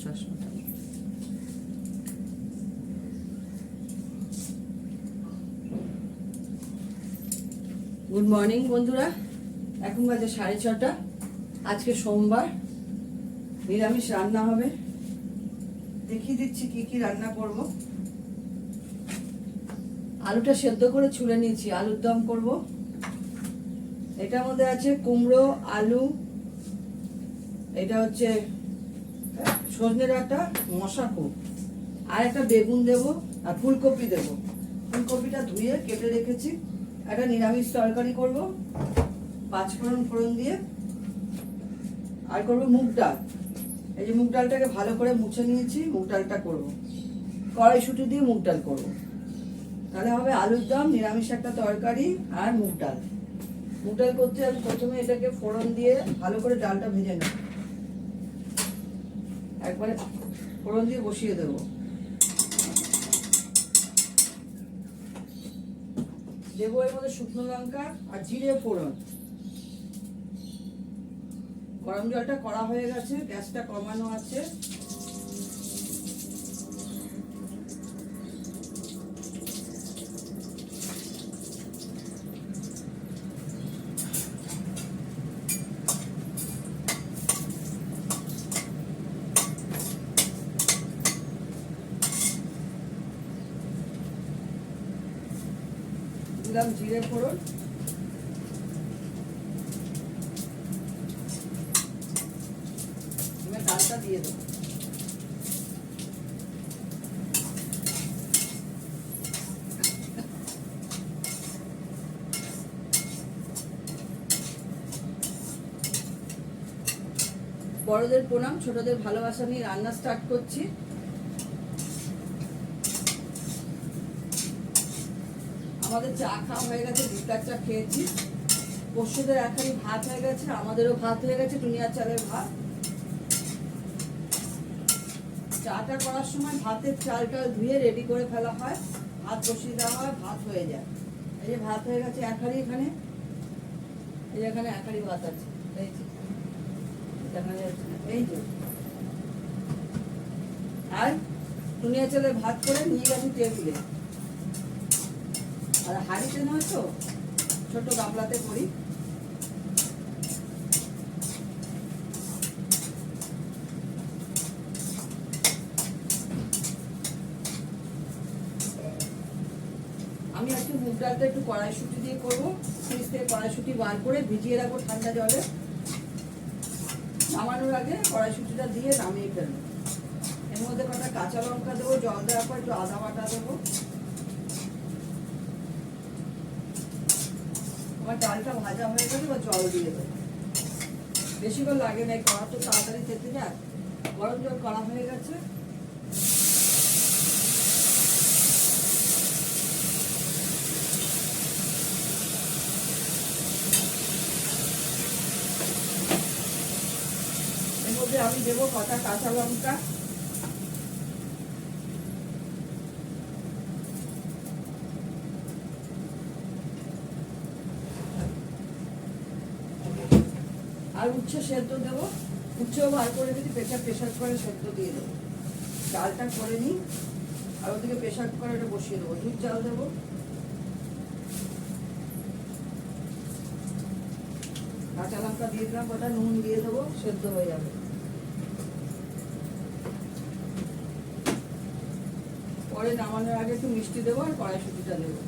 নিঃশ্বাস। Good morning বন্ধুরা, এখন বাজে 6:30। আজকে সোমবার, নিরামিষ রান্না হবে। দেখিয়ে দিচ্ছি কি কি রান্না করব। আলুটা সেদ্ধ করে ছুলে নিয়েছি, আলুর দম করব। এটার মধ্যে আছে কুমড়ো, আলু, এটা হচ্ছে সজনে ডাঁটা, মশাকো, আর একটা বেগুন দেব, আর ফুলকপি দেব। ফুলকপিটা ধুয়ে কেটে রেখেছি। একটা নিরামিষ তরকারি করব 5 ফোড়ন দিয়ে। আর করব মুগ ডাল। এই যে মুগ ডালটাকে ভালো করে মুছে নিয়েছি, মুগ ডালটা করব। কড়াইশুঁটি দিয়ে মুগ ডাল করব। তাহলে হবে আলুর দম, নিরামিষ একটা তরকারি আর মুগ ডাল। মুগ ডাল করতে আমি প্রথমে এটাকে ফোড়ন দিয়ে ভালো করে ডালটা ভেজে নেব। একবারে ফোড়ন দিয়ে বসিয়ে দেবো। দেবো এর মধ্যে শুকনো লঙ্কা আর জিরে ফোড়ন। গরম জলটা করা হয়ে গেছে, গ্যাসটা কমানো আছে। দিলাম জিরে ফোড়ন, ডালটা দিয়ে দেবো। বড়দের প্রণাম, ছোটদের ভালোবাসা নিয়ে রান্না স্টার্ট করছি। আমাদের চা খাওয়া হয়ে গেছে, বিকার চা খেয়েছি। পশুদের এখনই ভাত হয়ে গেছে, আমাদেরও ভাত হয়ে গেছে, টুনিয়া চালের ভাত। চাটা করার সময় ভাতের চালটা ধুয়ে রেডি করে ফেলা হয়, ভাত বসিয়ে দেওয়া হয়, ভাত হয়ে যায়। এই যে ভাত হয়ে গেছে এখানে, এই যে এখানে একারি ভাত আছে, এই যে। আর টুনিয়া চালের ভাত করে নিয়ে গেছি টেবিলে। আর হাঁড়িতে নয় তো, ছোট গামলাতে করি। আমি আজকে মুগ ডালটা একটু কড়াইশুঁটি দিয়ে করবো। ফ্রিজ থেকে কড়াইশুঁটি বার করে ভিজিয়ে রাখবো ঠান্ডা জলে। নামানোর আগে কড়াইশুঁটিটা দিয়ে নামিয়ে ফেলবো। এর মধ্যে কটা কাঁচা লঙ্কা দেবো, জল দেওয়ার পর একটু আদা বাটা দেবো। আমার ডালটা ভাজা হয়ে গেলে বা জল দিয়ে দেবো। বেশিক্ষণ লাগে না, কড়া তো তাড়াতাড়ি খেতে যায়। গরম জল করা হয়ে গেছে। এর মধ্যে আমি দেবো কটা কাঁচা লঙ্কা, আর উচ্ছে সেদ্ধ দেবো। উচ্ছেও বার করে যদি প্রেশার করে সেদ্ধ দিয়ে দেবো। ডালটা করে নিই, আর ওদিকে প্রেশার করে এটা বসিয়ে দেবো। দুধ চাল দেবো, কাঁচা লঙ্কা দিয়ে দিলাম, ওটা নুন দিয়ে দেবো, সেদ্ধ হয়ে যাবে। পরে নামানোর আগে একটু মিষ্টি দেবো আর কড়াইশুঁটিটা দেবো।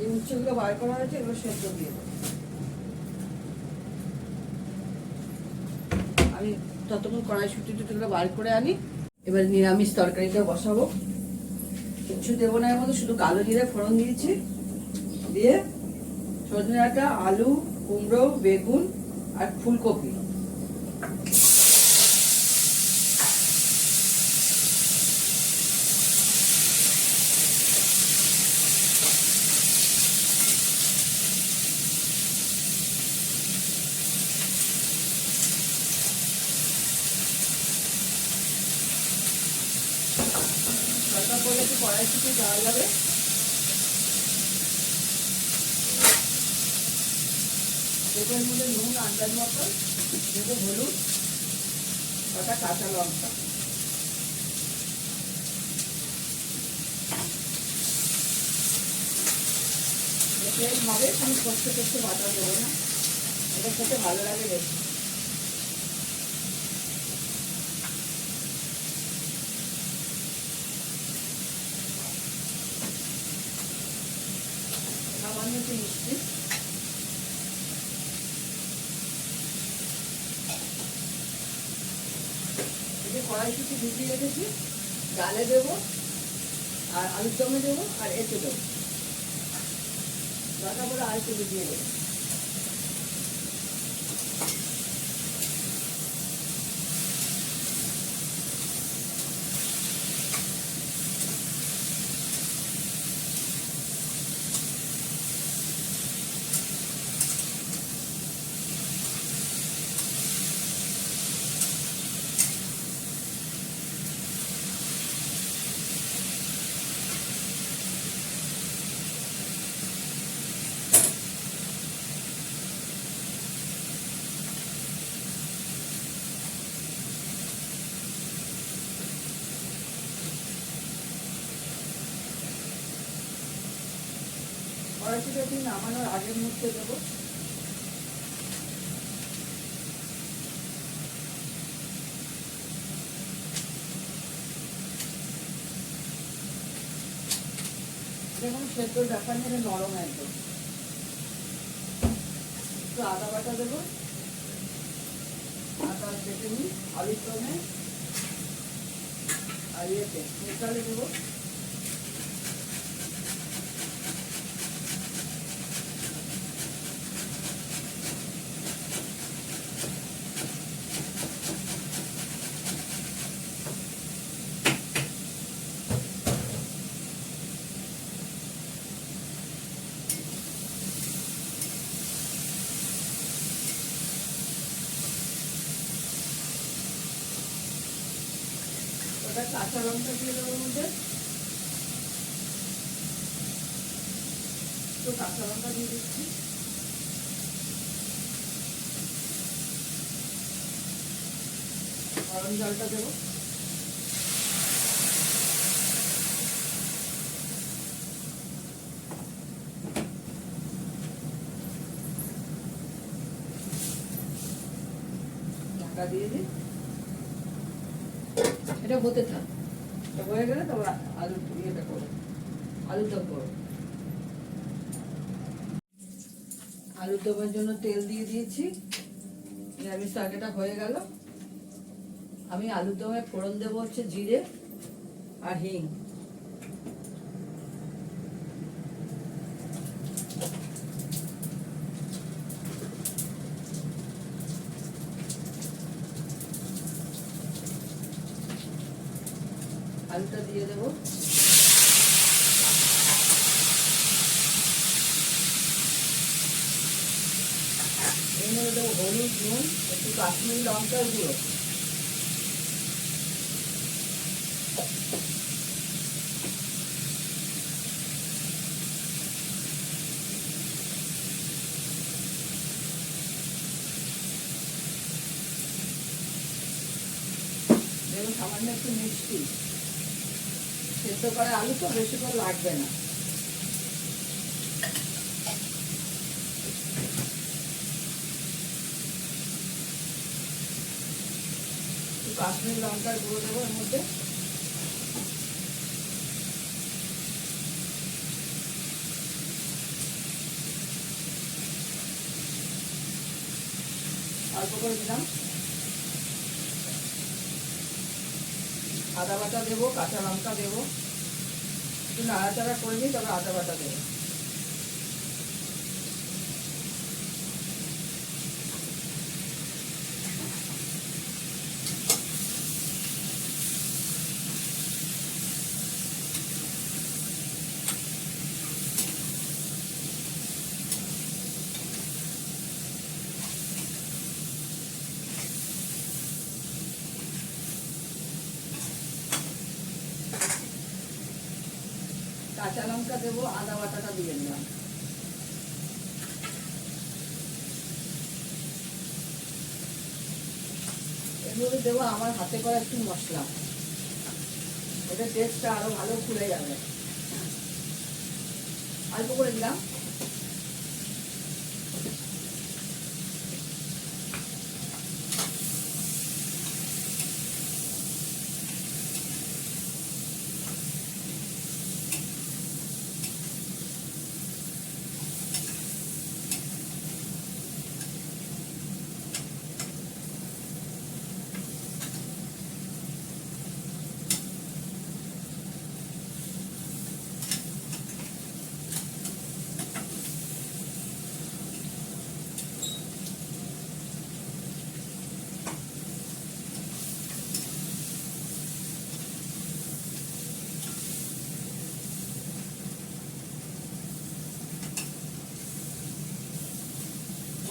এই উচ্ছেগুলো বার করা হয়েছে, এগুলো সেদ্ধ দিয়ে দেবো। আমি ততক্ষণ কড়াইশুঁটিগুলো বার করে আনি। এবার নিরামিষ তরকারিটা বসাবো। কিছু দেবো না, এর মধ্যে শুধু কালো জিরে ফোড়ন দিয়েছি। দিয়ে সজনে ডাঁটা, আলু, কুমড়ো, বেগুন আর ফুলকপি। তরকা করলে একটু কড়াইশুঁটি দেওয়া যাবে। এটার মধ্যে নুন আন্দাজ মতো দেবো, হলুদ, কটা কাঁচা লঙ্কা। প্লেন হবে, আমি কষ্ট করতে বাটা দেবো না, এটা খেতে ভালো লাগে বেশি। সামান্য একটু মিষ্টি, কড়াইশুঁটি ভিজিয়ে রেখেছি, ডালে দেবো আর আলুর দমে দেবো আর এতে দেবো, দরকার করে আর একটু ভিজিয়ে দেবো। কড়াইশুঁটি নামানোর আগের মুহূর্তে দেবো। দেখুন সেদ্ধর ব্যাপার নিয়ে নরম একদম। একটু আদা বাটা দেবো, আদা বেটে নিই আলুর দমে আর ইয়েতে মিশালে দেবো। ওটা কাঁচা লঙ্কা দিয়ে দেবো মধ্যে, তো কাঁচা লঙ্কা দিয়ে দিচ্ছি। গরম জলটা দেবো, ঢাকা দিয়ে দিই, এটা হতে থাক। এটা হয়ে গেলে তারপর আলু ইয়েটা করো, আলুর দম করো। আলুর দমের জন্য তেল দিয়ে দিয়েছি, নিরামিষ তরকারিটা হয়ে গেল। আমি আলুর দমে ফোড়ন দেবো হচ্ছে জিরে আর হিং। আলুটা দিয়ে দেবো, এর মধ্যে দেবো হলুদ, নুন, একটু কাশ্মীরি লঙ্কার গুঁড়ো, দেখুন সামান্য একটু মিষ্টি। সেদ্ধ করা আলু তো বেশিক্ষণ লাগবে না। কাশ্মীরি লঙ্কার গুঁড়ো দেবো এর মধ্যে, অল্প করে দিলাম। আদা বাটা দেবো, কাঁচা লঙ্কা দেবো, একটু নাড়াচাড়া করে নিই, তবে আদা বাটা দেবো। কাঁচা লঙ্কা দেবো, আদা বাটাটা দিয়ে দিলাম। এর মধ্যে দেবো আমার হাতে করা একটু মশলা, এটা টেস্টটা আরো ভালো খুলে যাবে। অল্প করে দিলাম।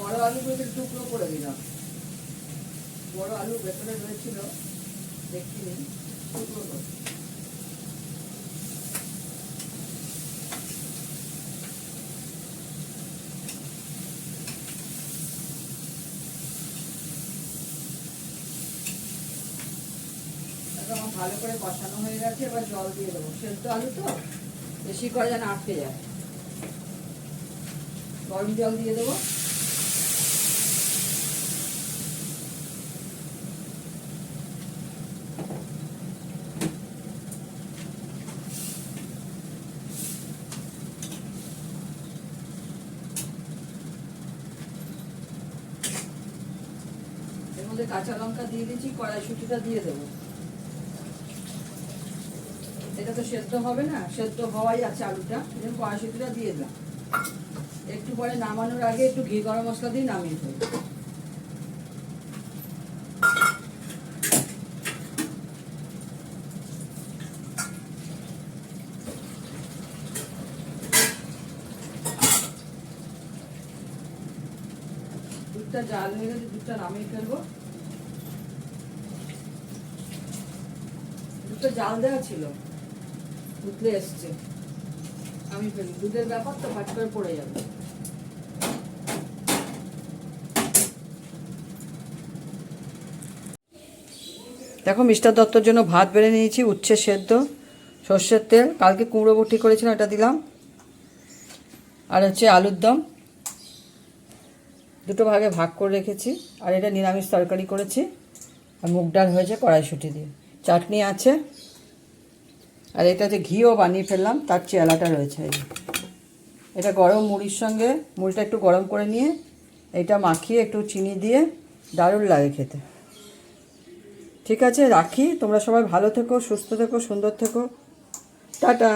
বড় আলুগুলোকে টুকরো করে দিলাম, বড় আলু ভেতরে রয়েছিল দেখিনি, টুকরো করে। আমার ভালো করে কষানো হয়ে গেছে, এবার জল দিয়ে দেবো। সেদ্ধ আলু তো বেশি করে যেন আটকে যায়, গরম জল দিয়ে দেবো। এর মধ্যে কাঁচা লঙ্কা দিয়ে দিচ্ছি, কড়াইশুঁটিটা দিয়ে দেবো। এটা তো সেদ্ধ হবে না, সেদ্ধ হওয়াই আছে আলুটা, যেমন কড়াইশুঁটিটা দিয়ে দিলাম। একটু পরে নামানোর আগে একটু ঘি গরম মশলা দিয়ে নামিয়ে দেবো। দুধটা জাল হয়ে গেছে, দুধটা নামিয়ে ফেলবো। দুধটা জাল দেওয়া ছিল, উতলে এসছে, আমি ফেলি। দুধের ব্যাপার তো ভাট করে পড়ে যাবে। দেখো মিস্টার দত্তর জন্য ভাত বেড়ে নিয়েছি, উচ্ছে সেদ্ধ, সর্ষের তেল, কালকে কুমড়ো বটি করেছিলাম এটা দিলাম, আর হচ্ছে আলুর দম, দুটো ভাগে ভাগ করে রেখেছি। আর এটা নিরামিষ তরকারি করেছি, আর মুগ ডাল হয়েছে কড়াইশুঁটি দিয়ে, চাটনি আছে। আর এটা যে ঘিও বানিয়ে ফেললাম, তার চেলাটা রয়েছে। এই এটা গরম মুড়ির সঙ্গে, মুড়িটা একটু গরম করে নিয়ে এটা মাখিয়ে একটু চিনি দিয়ে দারুণ লাগে খেতে। ঠিক আছে, রাখি। তোমরা সবাই ভালো থেকো, সুস্থ থেকো, সুন্দর থেকো। টাটা।